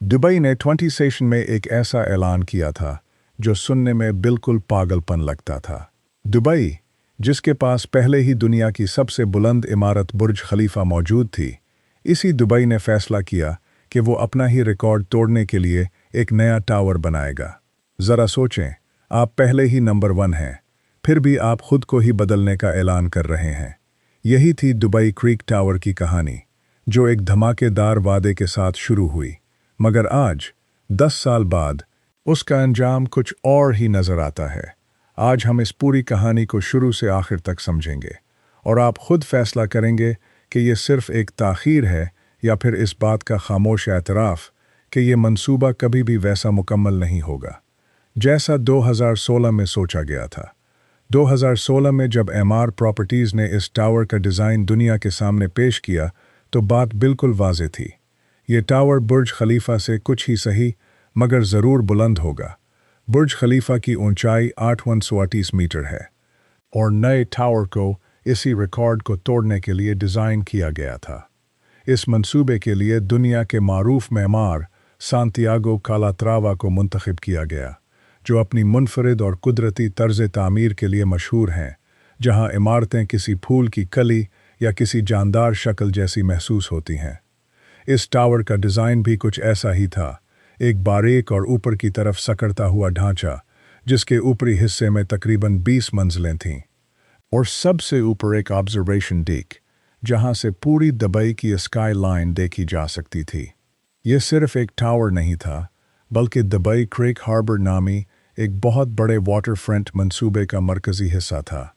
Dubai ने 20 session में एक ऐसा ऐलान किया था जो सुनने में बिल्कुल पागलपन लगता था। दुबई, जिसके पास पहले ही दुनिया की सबसे बुलंद इमारत बुर्ज खलीफा मौजूद थी, इसी दुबई ने फैसला किया कि वो अपना ही रिकॉर्ड तोड़ने के लिए एक नया टावर बनाएगा। ज़रा सोचें, आप पहले ही नंबर 1 हैं, फिर भी आप खुद को ही बदलने का ऐलान कर रहे हैं। यही थी दुबई क्रीक टावर की कहानी, जो एक धमाकेदार वादे के साथ शुरू हुई, मगर आज 10 साल बाद उसका अंजाम कुछ और ही नजर आता है। आज हम इस पूरी कहानी को शुरू से आखिर तक समझेंगे और आप खुद फैसला करेंगे कि ये सिर्फ एक ताख़ीर है या फिर इस बात का खामोश एतराफ़ कि ये मंसूबा कभी भी वैसा मुकम्मल नहीं होगा जैसा 2016 में सोचा गया था। 2016 में जब एमआर प्रॉपर्टीज़ ने इस टावर का डिज़ाइन दुनिया के सामने पेश किया तो बात बिल्कुल वाज़ेह थी। ये टावर बुर्ज खलीफा से कुछ ही सही मगर ज़रूर बुलंद होगा। बुर्ज खलीफा की ऊंचाई 838 मीटर है और नए टावर को इसी रिकॉर्ड को तोड़ने के लिए डिज़ाइन किया गया था। इस मंसूबे के लिए दुनिया के मारूफ मेमार सांतियागो कालात्रावा को मुंतखब किया गया, जो अपनी मुनफरिद और कुदरती तर्ज़ तामीर के लिए मशहूर हैं, जहां इमारतें किसी फूल की कली या किसी जानदार शक्ल जैसी महसूस होती हैं। इस टावर का डिज़ाइन भी कुछ ऐसा ही था, एक बारीक और ऊपर की तरफ सकड़ता हुआ ढांचा, जिसके ऊपरी हिस्से में तकरीबन 20 मंजिलें थीं और सबसे ऊपर एक ऑब्जर्वेशन डेक, जहां से पूरी दुबई की स्काई लाइन देखी जा सकती थी। यह सिर्फ एक टावर नहीं था, बल्कि दुबई क्रीक हार्बर नामी एक बहुत बड़े वाटर फ्रंट मंसूबे का मरकज़ी हिस्सा था,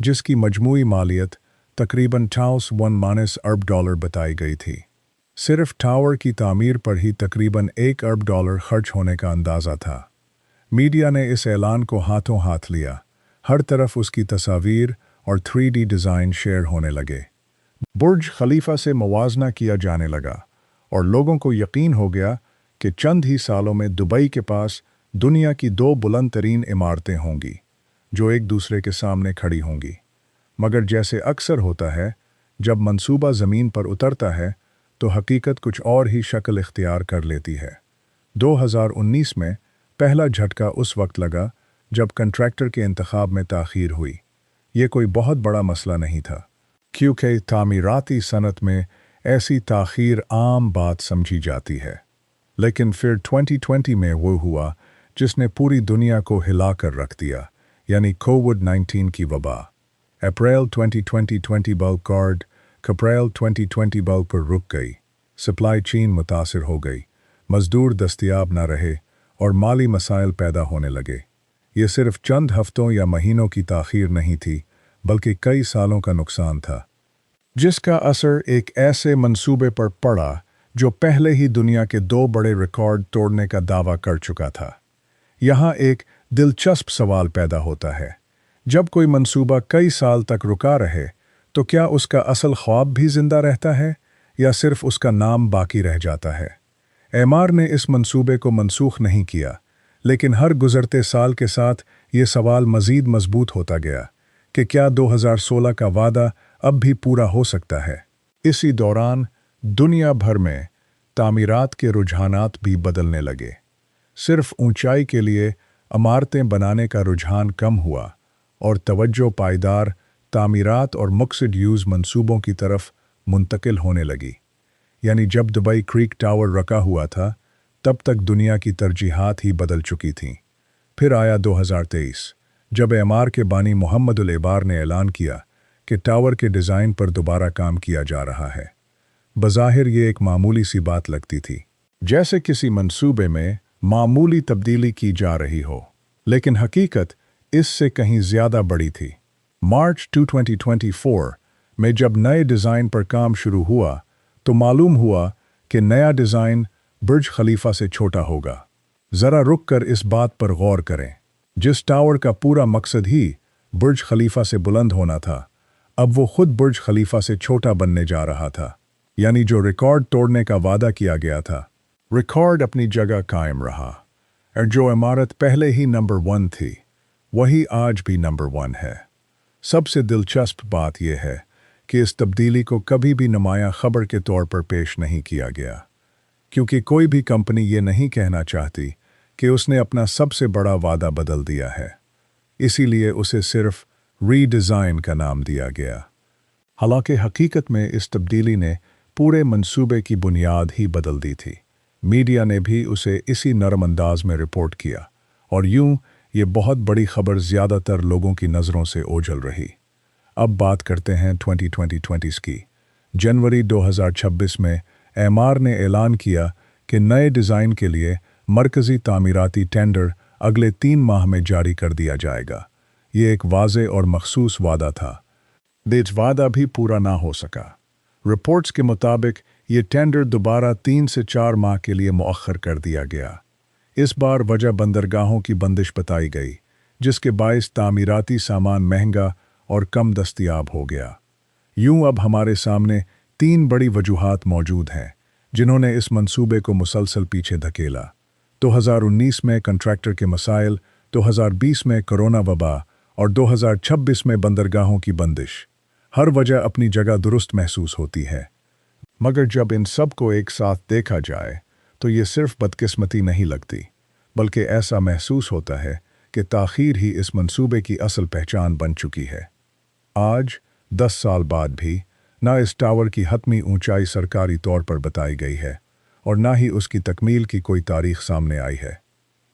जिसकी मजमूई मालियत तकरीबन 1 अरब डॉलर बताई गई थी। सिर्फ टावर की तामीर पर ही तकरीबन $1 अरब खर्च होने का अंदाज़ा था। मीडिया ने इस ऐलान को हाथों हाथ लिया, हर तरफ उसकी तस्वीर और 3D डिज़ाइन शेयर होने लगे। बुर्ज खलीफा से मुवाजना किया जाने लगा और लोगों को यकीन हो गया कि चंद ही सालों में दुबई के पास दुनिया की 2 बुलंद तरीन इमारतें होंगी, जो एक दूसरे के सामने खड़ी होंगी। मगर जैसे अक्सर होता है, जब मंसूबा ज़मीन पर उतरता है तो हकीकत कुछ और ही शक्ल इख्तियार कर लेती है। 2019 में पहला झटका उस वक्त लगा जब कंट्रैक्टर के इंतखाब में ताख़ीर हुई। ये कोई बहुत बड़ा मसला नहीं था, क्योंकि तामीराती सनत में ऐसी ताख़ीर आम बात समझी जाती है। लेकिन फिर 2020 में वो हुआ जिसने पूरी दुनिया को हिला कर रख दिया, यानी कोविड-19 की वबा। अप्रैल 2020 बल्ब कार्ड अप्रैल 2020 बल्ब पर रुक गई, सप्लाई चेन मुतासिर हो गई, मज़दूर दस्तयाब न रहे और माली मसाइल पैदा होने लगे। ये सिर्फ चंद हफ्तों या महीनों की ताख़ीर नहीं थी, बल्कि कई सालों का नुकसान था, जिसका असर एक ऐसे मंसूबे पर पड़ा जो पहले ही दुनिया के 2 बड़े रिकॉर्ड तोड़ने का दावा कर चुका था। यहाँ एक दिलचस्प सवाल पैदा होता है, जब कोई मंसूबा कई साल तक रुका रहे तो क्या उसका असल ख्वाब भी जिंदा रहता है या सिर्फ उसका नाम बाकी रह जाता है? एमआर ने इस मंसूबे को मनसूख नहीं किया, लेकिन हर गुजरते साल के साथ ये सवाल मज़ीद मजबूत होता गया कि क्या 2016 का वादा अब भी पूरा हो सकता है। इसी दौरान दुनिया भर में तामीरात के रुझानात भी बदलने लगे। सिर्फ ऊंचाई के लिए इमारतें बनाने का रुझान कम हुआ और तवज्जो पायदार तामीरात और मकसद यूज़ मंसूबों की तरफ मुंतकिल होने लगी। यानी जब दुबई क्रीक टावर रखा हुआ था, तब तक दुनिया की तरजीहात ही बदल चुकी थीं। फिर आया 2023, जब एमआर के बानी मोहम्मद उल एबार ने ऐलान किया कि टावर के डिज़ाइन पर दोबारा काम किया जा रहा है। बज़ाहिर ये एक मामूली सी बात लगती थी, जैसे किसी मंसूबे में मामूली तब्दीली की जा रही हो, लेकिन हकीकत इससे कहीं ज़्यादा बड़ी थी। मार्च 2024 में जब नए डिज़ाइन पर काम शुरू हुआ तो मालूम हुआ कि नया डिज़ाइन बुर्ज खलीफा से छोटा होगा। ज़रा रुक कर इस बात पर गौर करें, जिस टावर का पूरा मकसद ही बुर्ज खलीफा से बुलंद होना था, अब वो खुद बुर्ज खलीफा से छोटा बनने जा रहा था। यानी जो रिकॉर्ड तोड़ने का वादा किया गया था, रिकॉर्ड अपनी जगह कायम रहा, और जो इमारत पहले ही नंबर 1 थी, वही आज भी नंबर 1 है। सबसे दिलचस्प बात यह है कि इस तब्दीली को कभी भी नुमाया खबर के तौर पर पेश नहीं किया गया। क्योंकि कोई भी कंपनी ये नहीं कहना चाहती कि उसने अपना सबसे बड़ा वादा बदल दिया है, इसीलिए उसे सिर्फ रीडिज़ाइन का नाम दिया गया। हालांकि हकीकत में इस तब्दीली ने पूरे मंसूबे की बुनियाद ही बदल दी थी। मीडिया ने भी उसे इसी नरम अंदाज में रिपोर्ट किया और यूं ये बहुत बड़ी खबर ज़्यादातर लोगों की नज़रों से ओझल रही। अब बात करते हैं 2020 की। जनवरी 2026 में एमआर ने ऐलान किया कि नए डिज़ाइन के लिए मरकज़ी तामीराती टेंडर अगले 3 माह में जारी कर दिया जाएगा। ये एक वाज़े और मखसूस वादा था। लेकिन वादा भी पूरा ना हो सका। रिपोर्ट्स के मुताबिक ये टेंडर दोबारा 3 से 4 माह के लिए मुअख्खर कर दिया गया। इस बार वजह बंदरगाहों की बंदिश बताई गई, जिसके बायस तामीराती सामान महंगा और कम दस्तयाब हो गया। यूं अब हमारे सामने 3 बड़ी वजूहात मौजूद हैं जिन्होंने इस मंसूबे को मुसलसल पीछे धकेला। 2019 में कंट्रैक्टर के मसाइल, 2020 में कोरोना वबा और 2026 में बंदरगाहों की बंदिश। हर वजह अपनी जगह दुरुस्त महसूस होती है, मगर जब इन सब को एक साथ देखा जाए तो ये सिर्फ बदकिस्मती नहीं लगती, बल्कि ऐसा महसूस होता है कि ताख़ीर ही इस मंसूबे की असल पहचान बन चुकी है। आज 10 साल बाद भी ना इस टावर की हतमी ऊंचाई सरकारी तौर पर बताई गई है और ना ही उसकी तकमील की कोई तारीख सामने आई है।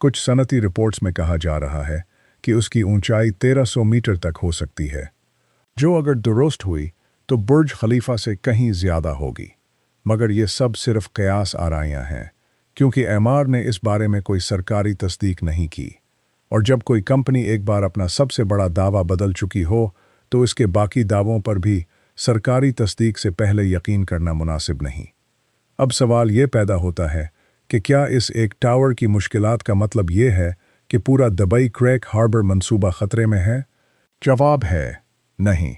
कुछ सनती रिपोर्ट्स में कहा जा रहा है कि उसकी ऊंचाई 1300 मीटर तक हो सकती है, जो अगर दुरुस्त हुई तो बुर्ज खलीफा से कहीं ज़्यादा होगी। मगर ये सब सिर्फ क़यास आराइयाँ हैं, क्योंकि एमआर ने इस बारे में कोई सरकारी तस्दीक नहीं की, और जब कोई कंपनी एक बार अपना सबसे बड़ा दावा बदल चुकी हो तो इसके बाकी दावों पर भी सरकारी तस्दीक से पहले यकीन करना मुनासिब नहीं। अब सवाल ये पैदा होता है कि क्या इस एक टावर की मुश्किलात का मतलब ये है कि पूरा दुबई क्रैक हार्बर मंसूबा ख़तरे में है? जवाब है नहीं।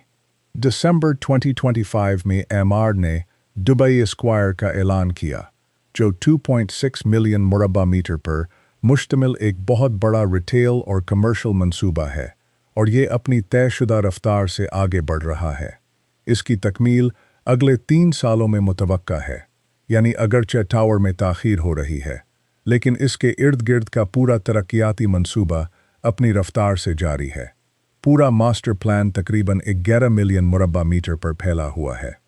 दिसंबर 2025 में एमआर ने दुबई स्क्वायर का ऐलान किया, जो 2.6 मिलियन मुरब्बा मीटर पर मुश्तमिल एक बहुत बड़ा रिटेल और कमर्शियल मंसूबा है, और ये अपनी तयशुदा रफ्तार से आगे बढ़ रहा है। इसकी तकमील अगले 3 सालों में मुतवक्का है, यानी अगरचे टावर में ताख़ीर हो रही है, लेकिन इसके इर्द गिर्द का पूरा तरक्याती मंसूबा अपनी रफ्तार से जारी है। पूरा मास्टर प्लान तकरीबन 11 मिलियन मुरब्बा मीटर पर फैला हुआ है,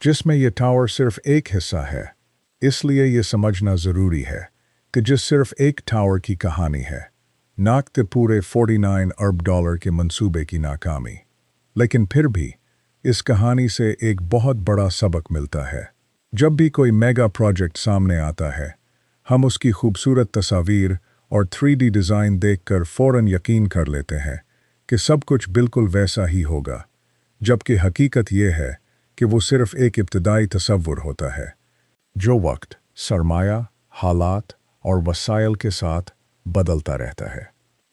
जिसमें यह टावर सिर्फ एक हिस्सा है। इसलिए यह समझना ज़रूरी है कि जिस सिर्फ एक टावर की कहानी है, नाकते पूरे 49 अरब डॉलर के मंसूबे की नाकामी। लेकिन फिर भी इस कहानी से एक बहुत बड़ा सबक मिलता है। जब भी कोई मेगा प्रोजेक्ट सामने आता है, हम उसकी खूबसूरत तस्वीर और 3D डिज़ाइन देखकर फ़ौरन यकीन कर लेते हैं कि सब कुछ बिल्कुल वैसा ही होगा, जबकि हकीकत यह है कि वो सिर्फ एक इब्तिदाई तसव्वुर होता है, जो वक्त, सरमाया, हालात और वसाइल के साथ बदलता रहता है।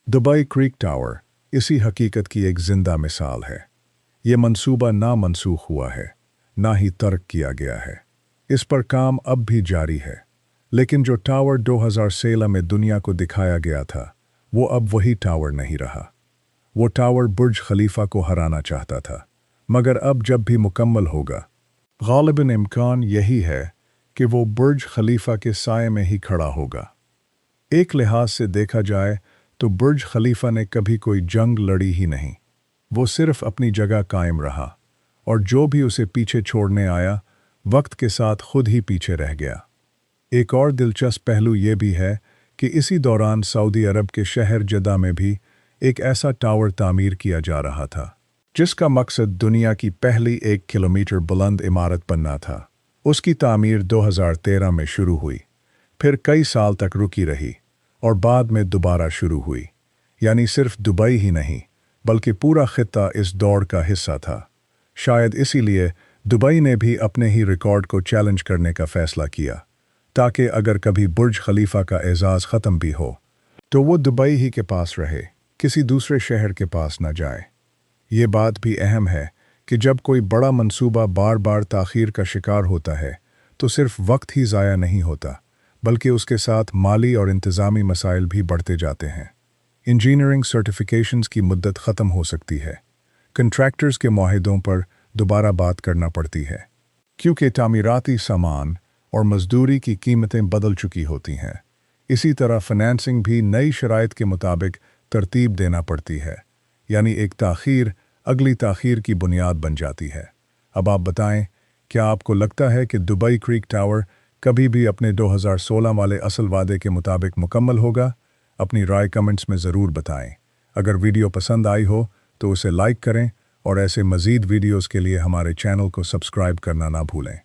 दुबई क्रीक टावर इसी हकीकत की एक ज़िंदा मिसाल है। ये मंसूबा ना मनसूख हुआ है, ना ही तर्क किया गया है। इस पर काम अब भी जारी है, लेकिन जो टावर 2016 में दुनिया को दिखाया गया था, वो अब वही टावर नहीं रहा। वो टावर बुर्ज खलीफा को हराना चाहता था, मगर अब जब भी मुकम्मल होगा, गालिबन इम्कान यही है कि वो बुर्ज खलीफा के साए में ही खड़ा होगा। एक लिहाज से देखा जाए तो बुर्ज खलीफा ने कभी कोई जंग लड़ी ही नहीं। वो सिर्फ अपनी जगह कायम रहा, और जो भी उसे पीछे छोड़ने आया, वक्त के साथ खुद ही पीछे रह गया। एक और दिलचस्प पहलू ये भी है कि इसी दौरान सऊदी अरब के शहर जद्दा में भी एक ऐसा टावर तामीर किया जा रहा था, जिसका मकसद दुनिया की पहली 1 किलोमीटर बुलंद इमारत बनना था। उसकी तामीर 2013 में शुरू हुई, फिर कई साल तक रुकी रही और बाद में दोबारा शुरू हुई। यानी सिर्फ दुबई ही नहीं, बल्कि पूरा खित्ता इस दौड़ का हिस्सा था। शायद इसीलिए दुबई ने भी अपने ही रिकॉर्ड को चैलेंज करने का फ़ैसला किया, ताकि अगर कभी बुर्ज खलीफा का एजाज़ ख़त्म भी हो तो वो दुबई ही के पास रहे, किसी दूसरे शहर के पास न जाए। ये बात भी अहम है कि जब कोई बड़ा मंसूबा बार बार ताख़ीर का शिकार होता है तो सिर्फ वक्त ही ज़ाया नहीं होता, बल्कि उसके साथ माली और इंतज़ामी मसाइल भी बढ़ते जाते हैं। इंजीनियरिंग सर्टिफिकेशंस की मुद्दत ख़त्म हो सकती है, कंट्रैक्टर्स के मुआहिदों पर दोबारा बात करना पड़ती है, क्योंकि तामीराती सामान और मजदूरी की कीमतें बदल चुकी होती हैं। इसी तरह फाइनेंसिंग भी नई शराइत के मुताबिक तरतीब देना पड़ती है, यानी एक ताख़ीर अगली ताख़ीर की बुनियाद बन जाती है। अब आप बताएं, क्या आपको लगता है कि दुबई क्रीक टावर कभी भी अपने 2016 वाले असल वादे के मुताबिक मुकम्मल होगा? अपनी राय कमेंट्स में ज़रूर बताएं। अगर वीडियो पसंद आई हो तो उसे लाइक करें और ऐसे मज़ीद वीडियोज़ के लिए हमारे चैनल को सब्सक्राइब करना ना भूलें।